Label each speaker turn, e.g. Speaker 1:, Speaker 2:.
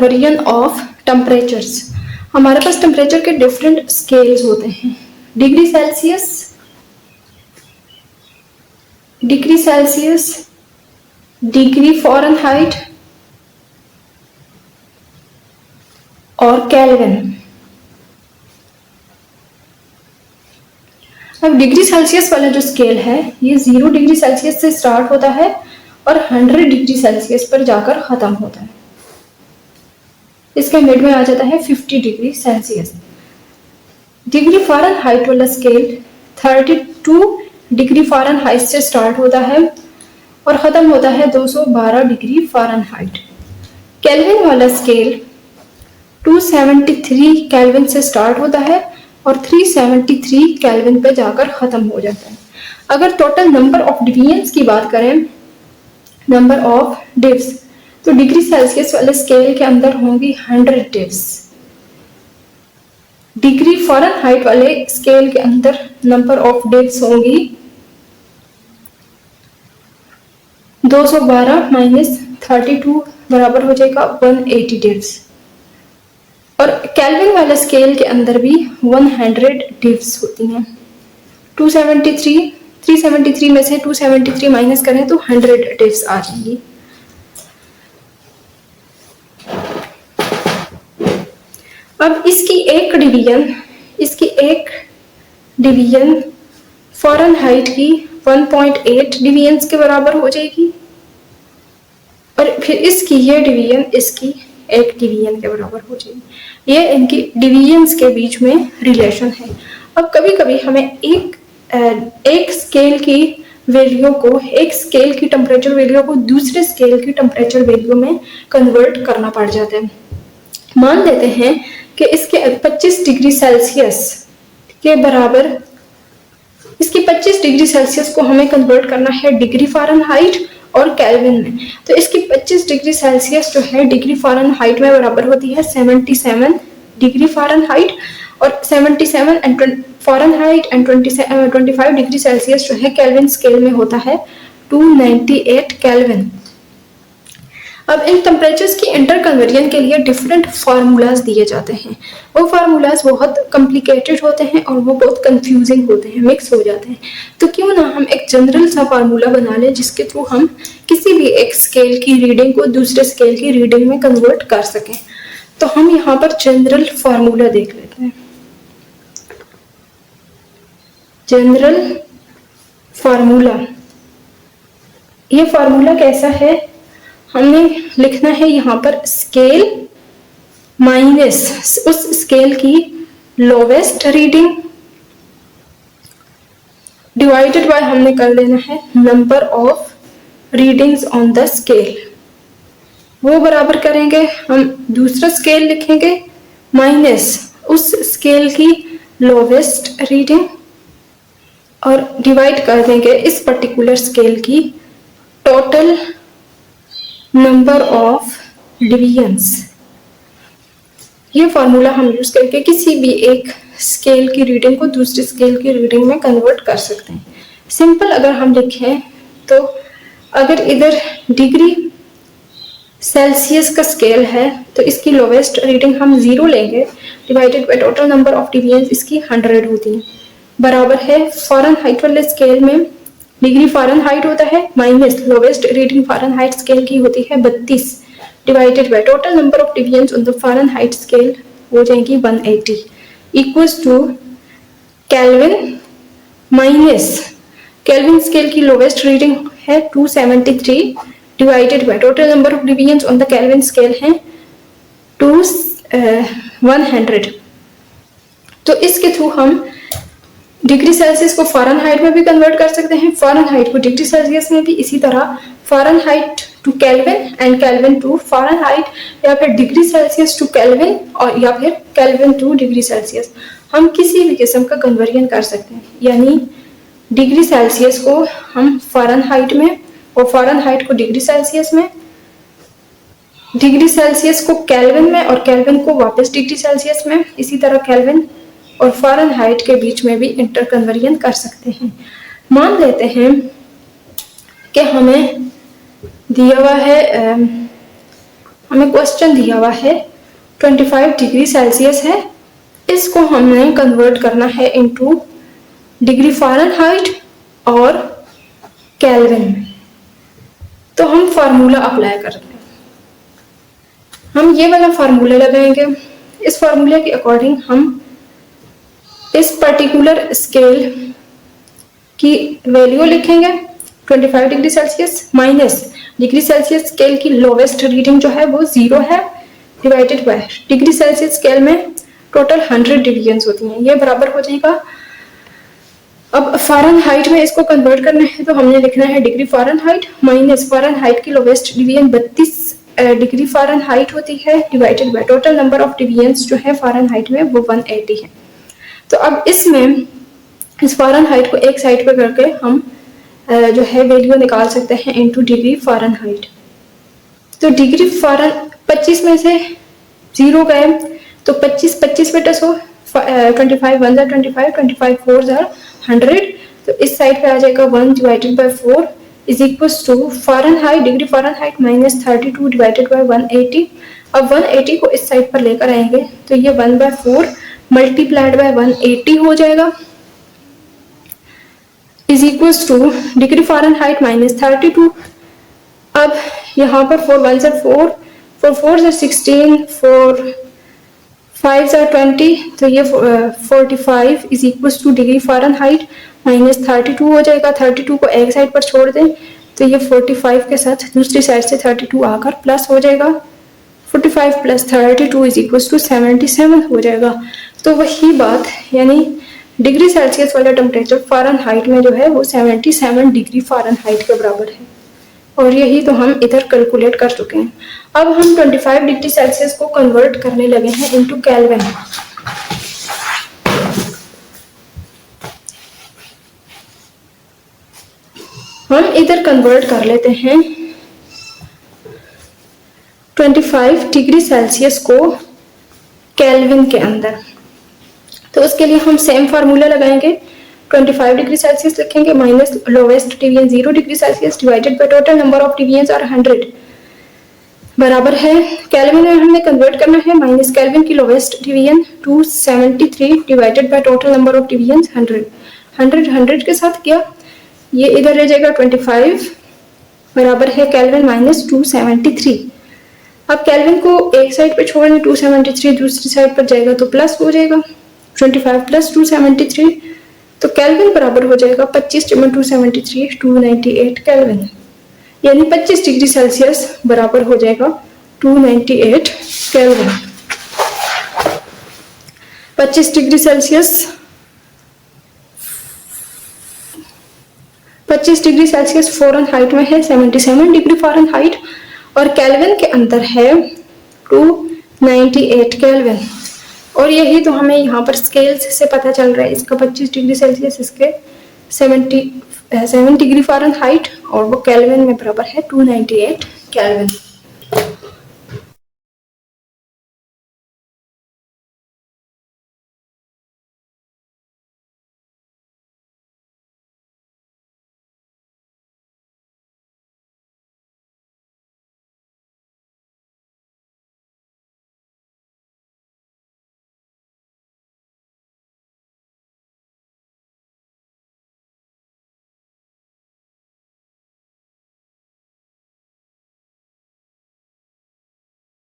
Speaker 1: Conversion of temperatures. हमारे पास temperature के different scales होते हैं, डिग्री सेल्सियस, डिग्री फ़ारेनहाइट और केल्विन। अब डिग्री सेल्सियस वाला जो स्केल है ये 0 डिग्री सेल्सियस से स्टार्ट होता है और 100 डिग्री सेल्सियस पर जाकर खत्म होता है। इसके मिड में आ जाता है 50 डिग्री सेल्सियस। डिग्री फ़ारेनहाइट वाला स्केल 32 डिग्री फ़ारेनहाइट से स्टार्ट होता है और ख़त्म होता है 212 डिग्री फ़ारेनहाइट। केल्विन वाला स्केल 273 केल्विन से स्टार्ट होता है और 373 केल्विन पे जाकर ख़त्म हो जाता है। अगर टोटल नंबर ऑफ डिवीजन्स की बात करें, नंबर ऑफ डिव्स, तो डिग्री सेल्सियस वाले स्केल के अंदर होंगी 100 डिव्स। डिग्री फ़ारेनहाइट वाले स्केल के अंदर नंबर ऑफ डिव्स होंगी 212 माइनस 32 बराबर हो जाएगा 180 डिव्स। और केल्विन वाले स्केल के अंदर भी 100 डिव्स होती हैं। 373 में से 273 माइनस करें तो 100 डिव्स आ जाएंगी। अब इसकी एक डिवीजन फ़ारेनहाइट की 1.8 डिवीजन्स के बराबर हो जाएगी और फिर ये डिवीजन इसकी एक डिवीजन के बराबर हो जाएगी। ये इनकी डिवीजन्स के बीच में रिलेशन है। अब कभी कभी हमें एक स्केल की वैल्यू को, एक स्केल की टेम्परेचर वैल्यू को दूसरे स्केल की टेम्परेचर वैल्यू में कन्वर्ट करना पड़ जाता है। मान लेते हैं कि इसके 25 डिग्री सेल्सियस के बराबर, इसकी 25 डिग्री सेल्सियस को हमें कन्वर्ट करना है डिग्री फ़ारेनहाइट और केल्विन में। तो इसकी 25 डिग्री सेल्सियस जो है डिग्री फ़ारेनहाइट में बराबर होती है 77 डिग्री फ़ारेनहाइट और 77 and Fahrenheit and 25 degree Celsius जो है केल्विन स्केल में होता है 298 केल्विन। अब इन टेम्परेचर्स की इंटर कन्वर्जन के लिए डिफरेंट फार्मूलाज दिए जाते हैं। वो फार्मूलाज बहुत कॉम्प्लिकेटेड होते हैं और वो बहुत कंफ्यूजिंग होते हैं, मिक्स हो जाते हैं। तो क्यों ना हम एक जनरल सा फार्मूला बना लें जिसके थ्रू हम किसी भी एक स्केल की रीडिंग को दूसरे स्केल की रीडिंग में कन्वर्ट कर सकें। तो हम यहाँ पर जनरल फार्मूला देख लेते हैं। जनरल फार्मूला, ये फार्मूला कैसा है, हमने लिखना है यहाँ पर स्केल माइनस उस स्केल की लोवेस्ट रीडिंग डिवाइडेड बाय हमने कर देना है number of readings on the scale. वो बराबर करेंगे हम दूसरा स्केल लिखेंगे माइनस उस स्केल की लोवेस्ट रीडिंग और डिवाइड कर देंगे इस पर्टिकुलर स्केल की टोटल नंबर ऑफ डिवीजन्स। ये फॉर्मूला हम यूज करके किसी भी एक स्केल की रीडिंग को दूसरे स्केल की रीडिंग में कन्वर्ट कर सकते हैं। सिंपल अगर हम लिखें तो अगर इधर डिग्री सेल्सियस का स्केल है तो इसकी लोवेस्ट रीडिंग हम 0 लेंगे divided by total number of divisions इसकी 100 होती है, बराबर है फ़ारेनहाइट वाले स्केल में डिग्री फ़ारेनहाइट होता है minus lowest reading Fahrenheit scale की होती है 32 divided by total number of divisions on the Fahrenheit scale हो जाएंगी 180 equals to Kelvin minus Kelvin scale की लोवेस्ट रीडिंग है 273 divided by total number of divisions on the Kelvin scale है 100। तो इसके थ्रू हम डिग्री सेल्सियस को Fahrenheit में भी कन्वर्ट कर सकते हैं, फ़ारेनहाइट को डिग्री सेल्सियस में भी, इसी तरह Fahrenheit to Kelvin and Kelvin to Fahrenheit, या फिर डिग्री सेल्सियस टू केल्विन और या फिर केल्विन टू डिग्री सेल्सियस। हम किसी भी किस्म का कन्वर्जन कर सकते हैं, यानी डिग्री सेल्सियस को हम फ़ारेनहाइट में और फ़ारेनहाइट को डिग्री सेल्सियस में, डिग्री सेल्सियस को केल्विन में और केल्विन को वापस डिग्री सेल्सियस में, इसी तरह केल्विन और फ़ारेनहाइट के बीच में भी इंटर कन्वर्जन कर सकते हैं। मान लेते हैं कि हमें दिया हुआ है हमें क्वेश्चन दिया हुआ है 25 डिग्री सेल्सियस है, इसको हमने कन्वर्ट करना है इनटू डिग्री फ़ारेनहाइट और केल्विन में। तो हम फार्मूला अप्लाई करते हैं, हम ये वाला फार्मूला लगाएंगे। इस फार्मूले के अकॉर्डिंग हम इस पर्टिकुलर स्केल की वैल्यू लिखेंगे 25 degree Celsius minus degree Celsius scale की लोवेस्ट रीडिंग जो है वो 0 है, divided by degree Celsius scale में टोटल 100 डिवीजन्स होती हैं, ये बराबर हो जाएगा। अब फ़ारेनहाइट में इसको कन्वर्ट करना है तो हमने लिखना है डिग्री फ़ारेनहाइट माइनस फ़ारेनहाइट की लोवेस्ट डिवीजन 32 डिग्री फ़ारेनहाइट होती है, divided by total number of divisions जो है फ़ारेनहाइट में वो 180 है। तो अब इसमें इस फ़ारेनहाइट को एक साइड पर करके हम जो है वैल्यू निकाल सकते हैं इनटू डिग्री फ़ारेनहाइट। तो डिग्री फ़ारेन 25 में से 0 गए तो 25 बटा 100, 25 1 जार 25, 25 4 जार 100, तो इस साइड पे आ जाएगा 1 divided by 4 is equals to Fahrenheit degree Fahrenheit minus 32 divided by 180। अब 180 को इस साइड पर लेकर आएंगे तो ये 1/4 मल्टीप्लाइड बाय 180 हो जाएगा is equals two degree Fahrenheit minus 32। अब यहाँ पर 4 1 जार 4, 4 4 जार 16, 4 5 जार 20, तो ये 45 is equals two degree Fahrenheit minus 32 हो जाएगा। 32 को एक साइड पर छोड़ दें तो ये 45 के साथ दूसरी साइड से 32 आकर प्लस हो जाएगा, 45 प्लस 32 इज इक्वल्स टू 77 हो जाएगा। तो वही बात, यानी डिग्री सेल्सियस वाला टेम्परेचर फ़ारेनहाइट में जो है वो 77 डिग्री फ़ारेनहाइट के बराबर है, और यही तो हम इधर कैलकुलेट कर चुके हैं। अब हम 25 डिग्री सेल्सियस को कन्वर्ट करने लगे हैं इनटू केल्विन। हम इधर कन्वर्ट कर लेते हैं 25 डिग्री सेल्सियस को केल्विन के अंदर। तो उसके लिए हम सेम फार्मूला लगाएंगे, 25 डिग्री सेल्सियस लिखेंगे minus lowest division 0 degree Celsius divided by total number of divisions और 100 बराबर है केल्विन में हमने कन्वर्ट करना है, माइनस केल्विन की lowest division 273 divided by total number of divisions 100 के साथ किया, ये इधर रह जाएगा 25 बराबर है केल्विन माइनस 273। अब केल्विन को एक साइड पे छोड़ने 273 दूसरी साइड पर जाएगा तो प्लस हो जाएगा 25 प्लस 273, तो केल्विन बराबर हो जाएगा 25 जमा 273 298 केल्विन, यानी 25 डिग्री सेल्सियस बराबर हो जाएगा 298 kelvin. 25 degree Celsius 25 degree Celsius Fahrenheit में है 77 डिग्री फ़ारेनहाइट, और केल्विन के अंदर है 298 केल्विन। और यही तो हमें यहाँ पर स्केल्स से पता चल रहा है, इसका 25 डिग्री सेल्सियस इसके 77 डिग्री फ़ारेनहाइट और वो केल्विन में बराबर है 298 केल्विन।